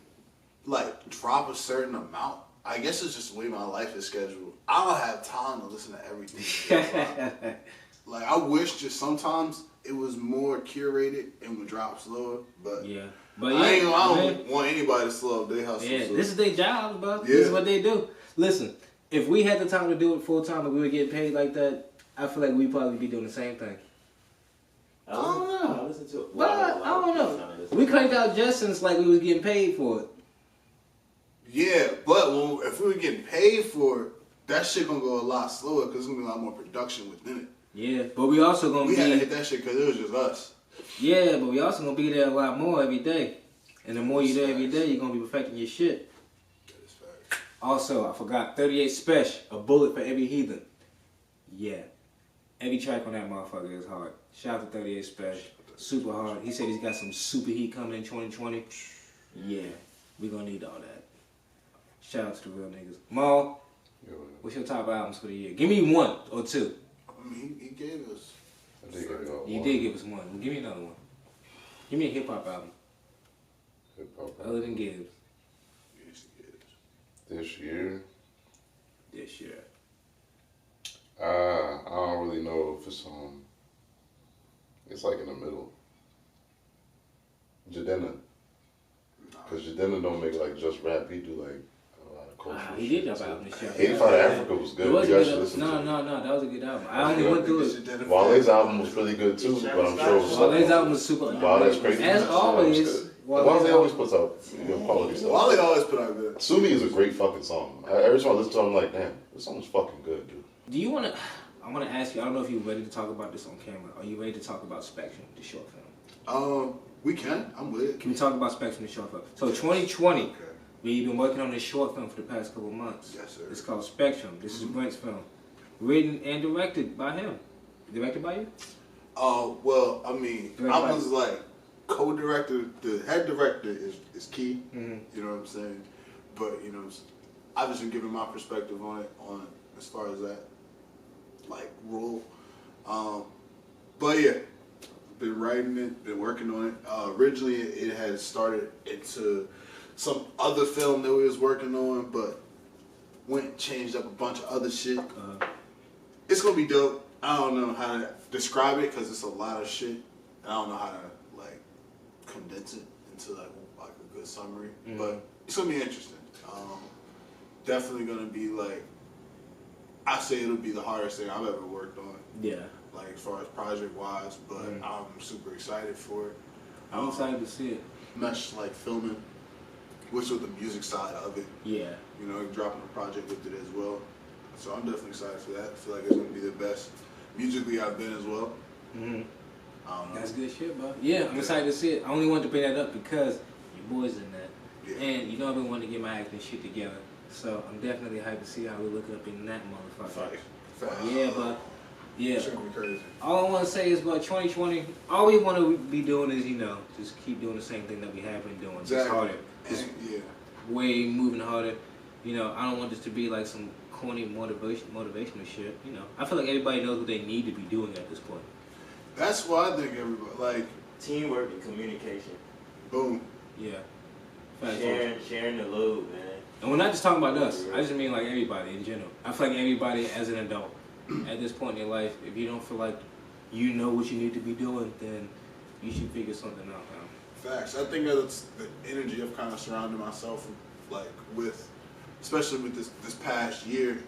like drop a certain amount, I guess it's just the way my life is scheduled. I don't have time to listen to everything. Like I wish just sometimes it was more curated and would drop slower, but yeah. But I don't want anybody to slow up their hustle. Yeah, so. this is their job, bro. Yeah. This is what they do. Listen, if we had the time to do it full time and we were getting paid like that, I feel like we'd probably be doing the same thing. I don't know. I listen to it. But I don't know. We cranked out Jetsons like we was getting paid for it. Yeah, but if we were getting paid for it, that shit gonna go a lot slower because there's gonna be a lot more production within it. Yeah, but we also gonna We be. had to hit that shit because it was just us. Yeah, but we also gonna be there a lot more every day. And the more you're there every day, you're gonna be perfecting your shit. That is fact. Also, I forgot 38 Special, a bullet for every heathen. Yeah. Every track on that motherfucker is hard. Shout out to 38 Special. Super hard. He said he's got some super heat coming in 2020. Yeah. We gonna need all that. Shout out to the real niggas. Maul, what's your top albums for the year? Give me one or two. I mean, he gave us. I did give y'all You one. did give us one. Well, give me another one. Give me a hip hop album. Hip-hop Other than Gibbs. Yes, he gives. this year. This year. I don't really know if it's like in the middle. Jadena. Because Jadena don't make like just rap, he do like a lot of cultural He shit. did drop album this year. 85 Africa was It good. was You a guys good should album. listen to it. No, that was a good album. I only went through it. Wale's album was really good too, but I'm sure it was Wale's album was super. Wow, that's crazy. As always, Wale always puts out quality stuff. Wale always put out good. Sumi is a great fucking song. Every time I listen to it, I'm like, damn, this song is fucking good, dude. Do you want to? I want to ask you. I don't know if you're ready to talk about this on camera. Are you ready to talk about Spectrum, the short film? We can. I'm with it. Can we talk about Spectrum, the short film? So 2020, Okay. we've been working on this short film for the past couple of months. Yes, sir. It's called Spectrum. This is Brent's film, written and directed by him. Directed by you? Well, I mean, Direct I by- was like co-director. The head director is key. Mm-hmm. You know what I'm saying? But you know, I've just been giving my perspective on it, as far as that like role. But yeah, been writing it, been working on it. Originally, it had started into some other film that we was working on, but went and changed up a bunch of other shit. It's gonna be dope. I don't know how to describe it because it's a lot of shit. I don't know how to like condense it into like a good summary, but it's gonna be interesting. Definitely gonna be like, I say it'll be the hardest thing I've ever worked on. Yeah. Like as far as project wise, but I'm super excited for it. I'm excited to see it. Much like filming, which was the music side of it. Yeah. You know, dropping a project with it as well. So I'm definitely excited for that. I feel like it's gonna be the best musically I've been as well. Mm-hmm. I don't know. That's good shit, bro. Yeah, I'm excited to see it. I only wanted to bring that up because your boy's in that. Yeah. And you know I've been wanting to get my acting shit together. So I'm definitely hyped to see how we look up in that motherfucker. Fact. Yeah, but yeah. It's gonna be crazy. All I want to say is about 2020, all we want to be doing is, just keep doing the same thing that we have been doing. Just Exactly. harder. Just Yeah. way moving harder. I don't want this to be like some corny motivational shit. I feel like everybody knows what they need to be doing at this point. That's why I think everybody like Teamwork and communication. boom. Yeah. Facts. Sharing the load, man. And we're not just talking about us. I just mean like everybody in general. I feel like everybody as an adult at this point in your life, if you don't feel like you know what you need to be doing, then you should figure something out, man. Facts. I think that's the energy of kind of surrounding myself with, especially with this past year,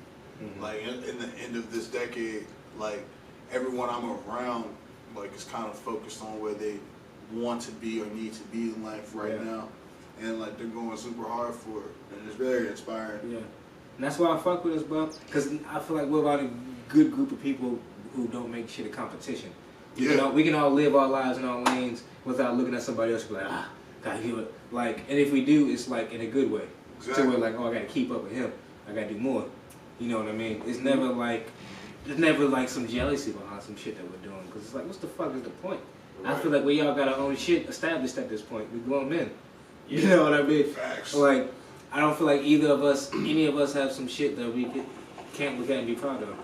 like in the end of this decade, like everyone I'm around, like is kind of focused on where they want to be or need to be in life right now, and like they're going super hard for it, and it's very inspiring. Yeah. And that's why I fuck with us, bro. Because I feel like we're about a good group of people who don't make shit a competition. We can all live our lives in our lanes without looking at somebody else and be like, gotta give it. Like, and if we do, it's like in a good way. Exactly. So we're like, I gotta keep up with him. I gotta do more. You know what I mean? It's never like some jealousy behind some shit that we're doing. Because it's like, what's the fuck is the point? Right. I feel like we all got our own shit established at this point. We're grown men. You know what I mean? Facts. Like, I don't feel like either of us, any of us, have some shit that we can't look at and be proud of.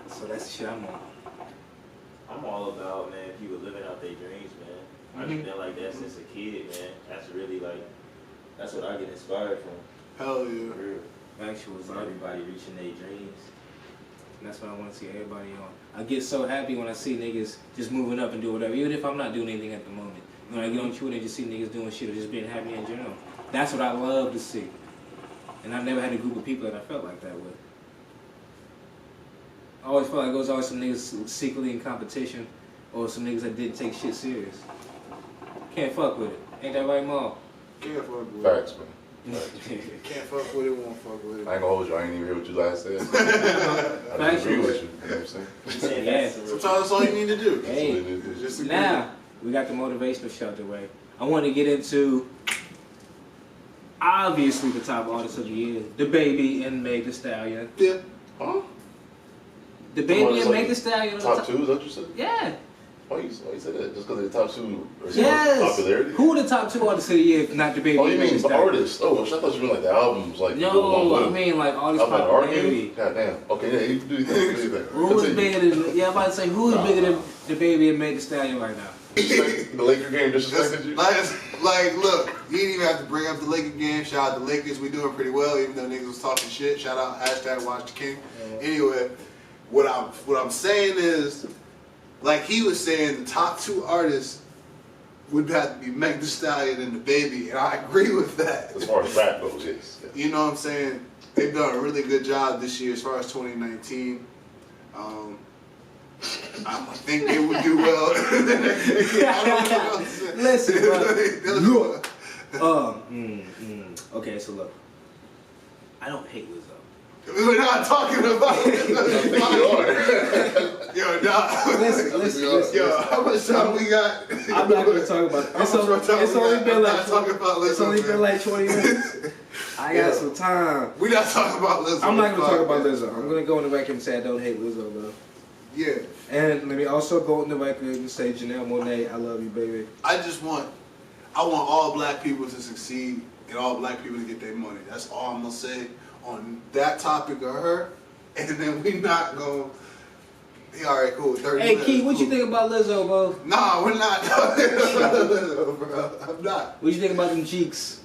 So that's the shit I'm on. I'm all about, man, people living out their dreams, man. I've been like that since a kid, man. That's really like, that's what I get inspired from. Hell yeah. For real. Actual Everybody reaching their dreams. And that's what I want to see everybody on. I get so happy when I see niggas just moving up and do whatever, even if I'm not doing anything at the moment. When I get on Twitter and just see niggas doing shit or just being happy in general. That's what I love to see. And I've never had a group of people that I felt like that with. I always felt like there was always some niggas secretly in competition or some niggas that didn't take shit serious. Can't fuck with it. Ain't that right, Maul? Can't fuck with Facts, man. it. Can't fuck with it, won't fuck with it. I ain't gonna hold you. I ain't even hear what you last said. I Facts. agree with you. You know what I'm saying? Yeah. Sometimes that's all you need to do. Hey, Just agree. now we got the motivational shot the way. I want to get into obviously the top artist of the year, the Baby and Meg Thee Stallion. Yeah. Huh? The Come on, Baby it's and like Meg Thee Stallion. are the Top 2, is that what you said? Yeah. Why you said that? Just because they're top 2 or Yes. popularity? Who are the top 2 artists of the year if not the Baby Oh, you and Meg Thee mean Stallion? artists? Oh, I thought you meant like the albums. Like No, I mean like artist I'm like, popularity. God damn. Okay, yeah, you do your thing. Do your thing. Who is bigger than? Yeah, I'm about to say who is bigger than the Baby and Meg Thee Stallion right now? The Laker game disrespected you? Like, look, you didn't even have to bring up the Lakers game. Shout out to Lakers, we doing pretty well, even though niggas was talking shit. Shout out #WatchTheKing. Anyway, what I'm saying is, like he was saying, the top 2 artists would have to be Meg Thee Stallion and the Baby, and I agree with that. As far as rap goes, yes. You know what I'm saying? They've done a really good job this year as far as 2019. I think they would do well. I don't know what I'm saying. Listen, bro. Look. Okay, so look. I don't hate Lizzo. We're not talking about Yo, nah. Listen. Yo, how much time we got? I'm not gonna talk about it. It's only been like 20 minutes. I got some time. We're not talking about Lizzo. I'm not gonna talk about Lizzo. I'm gonna go on the record and say I don't hate Lizzo, bro. Yeah. And let me also go on the record and say Janelle Monáe, I love you, baby. I want all black people to succeed and all black people to get their money. That's all I'm gonna say on that topic of her. And then we not gonna. All right, cool. 30 Hey, minutes, Key, what cool. you think about Lizzo, bro? Nah, we're not talking about Lizzo, bro. I'm not. What you think about them cheeks?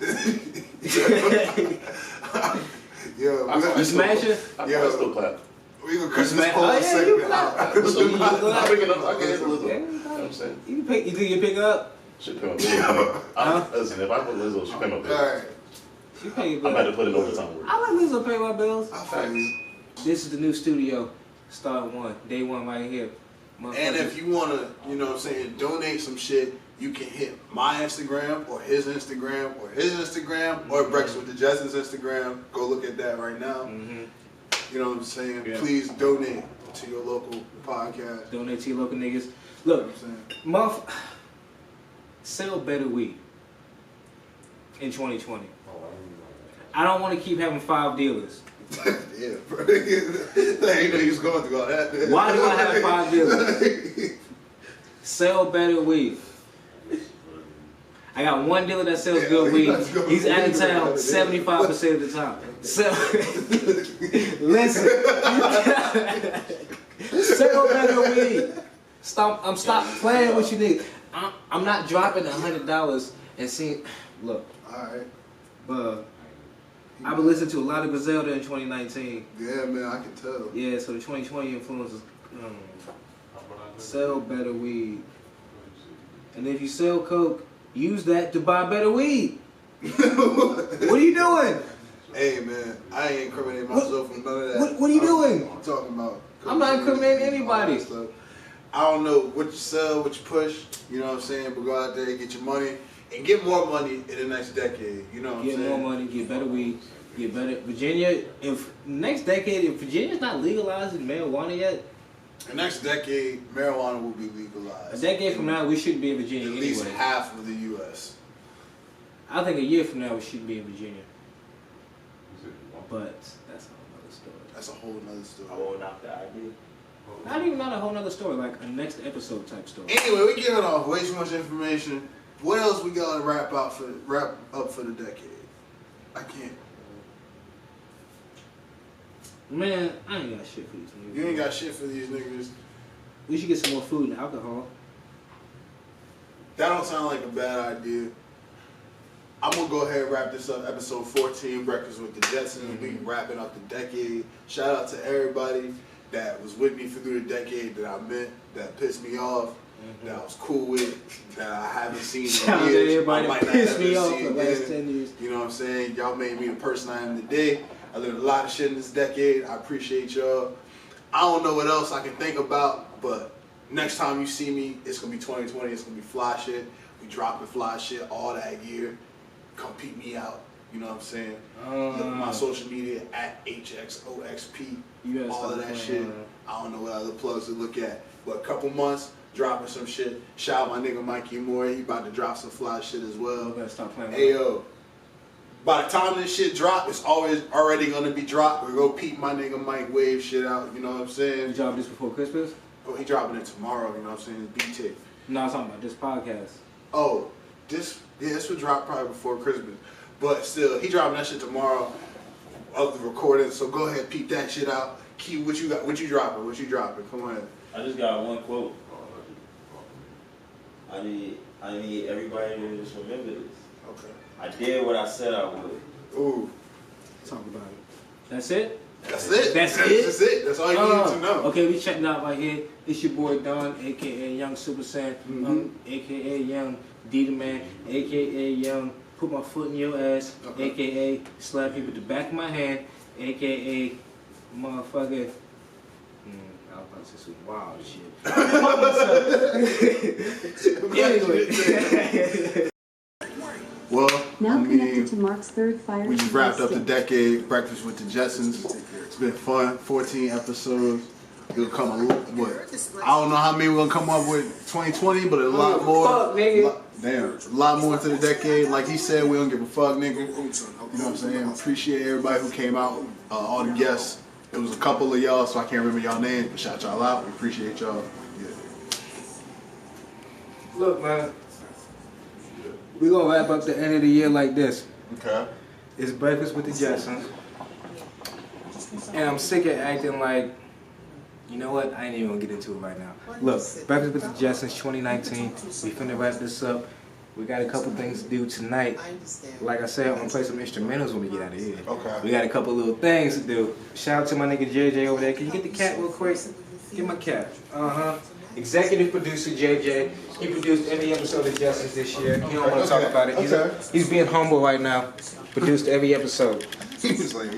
Yo, You smash her? I Yo. still clap. we gonna cut this Smash- whole oh, yeah, you segment clap. out. Listen, I'm picking up. I can hit Lizzo. Yeah, You know what I'm saying? You think you pick her up? She pay my bills. Listen, if I put Lizzo, she pay my bills. All right. She pay your I'm about to bills. put it overtime work. I let Lizzo pay my bills. I feel you. This is the new studio. Start 1. Day 1 right here. And if you want to, you know what I'm saying, donate some shit, you can hit my Instagram or his Instagram or Breakfast with the Jetsons Instagram. Go look at that right now. Mm-hmm. You know what I'm saying? Yeah. Please donate to your local podcast. Donate to your local niggas. You Look, know what I'm saying? sell better weed in 2020. I don't want to keep having 5 dealers. Yeah, bro. I didn't know you was going through all that. Why do I have 5 dealers? Sell better weed. I got 1 dealer that sells good weed. He's out of town 75% of the time. So, listen. Sell better weed. Stop playing with you niggas. I'm not dropping $100 and seeing. Look, Alright. but I've been listening to a lot of Griselda in 2019. Yeah, man, I can tell. Yeah, so the 2020 influences. Sell better weed. And if you sell coke, use that to buy better weed. What are you doing? Hey, man, I ain't incriminating myself from none of that. What are you doing? I'm talking about. I'm not incriminating anybody. Stuff. I don't know what you sell, what you push, you know what I'm saying, but go out there, get your money, and get more money in the next decade, you know what I'm Get saying? more money, get better weed, get better. Virginia, if next decade, if Virginia's not legalizing marijuana yet, The next decade, marijuana will be a legalized. decade from now, we shouldn't be in Virginia At least anyway. half of the U.S. I think a year from now, we shouldn't be in Virginia. But that's a whole other story. That's a whole nother story. I won't knock the idea. Not even not a whole other story, like a next episode type story. Anyway, we giving off way too much information. What else we got to wrap up for the decade? I can't. Man, I ain't got shit for these niggas. You ain't got shit for these niggas. We should get some more food and alcohol. That don't sound like a bad idea. I'm gonna go ahead and wrap this up. Episode 14, Breakfast with the Jetsons. We wrapping up the decade. Shout out to everybody that was with me through the decade that I met, that pissed me off, that I was cool with, that I haven't seen in Shout out to years. everybody I might that not pissed ever me off see for the last again. 10 years. You know what I'm saying? Y'all made me the person I am today. I learned a lot of shit in this decade. I appreciate y'all. I don't know what else I can think about, but next time you see me, it's gonna be 2020. It's gonna be fly shit. We dropping fly shit all that year. Come peep me out. You know what I'm saying? Look at my social media at HXOXP. All of that shit. I don't know what other plugs to look at. But a couple months, dropping some shit. Shout out my nigga Mikey Moore. He about to drop some fly shit as well. Gotta stop playing with Hey yo. By the time this shit drop, it's always already gonna be dropped. We go peep my nigga Mike Wave shit out. You know what I'm saying? You drop this before Christmas? Oh, he dropping it tomorrow. You know what I'm saying? It's B-Tip. No, I'm talking about this podcast. Oh, this would drop probably before Christmas. But still, he dropping that shit tomorrow of the recording. So go ahead, peep that shit out. Key, what you got? What you dropping? What you dropping? Come on. I just got one quote. I need everybody to just remember this. Okay. I did what I said I would. Ooh. Talk about it. That's it? That's it. That's it? That's it. That's all you need to know. Okay, we checking out right here. It's your boy Don, aka Young Super Saiyan, aka Young D the Man, aka Young Put My Foot in Your Ass, aka Slap You with the back of my hand, aka motherfucker. I was about to say some wild shit. Anyway. Well, Now I connected mean, to Mark's third fire. we just wrapped up the stick. decade, Breakfast with the Jetsons. It's been fun. 14 episodes. We'll come a little, what? I don't know how many we're gonna come up with 2020, but a lot more. Fuck, nigga. A lot more into the decade. Like he said, we don't give a fuck, nigga. You know what I'm saying? Appreciate everybody who came out, all the guests. It was a couple of y'all, so I can't remember y'all names, but shout y'all out. We appreciate y'all. Yeah. Look, man. We gonna wrap up the end of the year like this. Okay. It's Breakfast with the Jetsons. And I'm sick of acting like, you know what? I ain't even gonna get into it right now. Look, Breakfast with the Jetsons 2019. We finna wrap this up. We got a couple things to do tonight. Like I said, I'm gonna play some instrumentals when we get out of here. Okay. We got a couple little things to do. Shout out to my nigga JJ over there. Can you get the cat real quick? Get my cat. Executive producer JJ. He produced every episode of Jetsons this year. He don't want to talk about it. He's being humble right now. Produced every episode. He was like,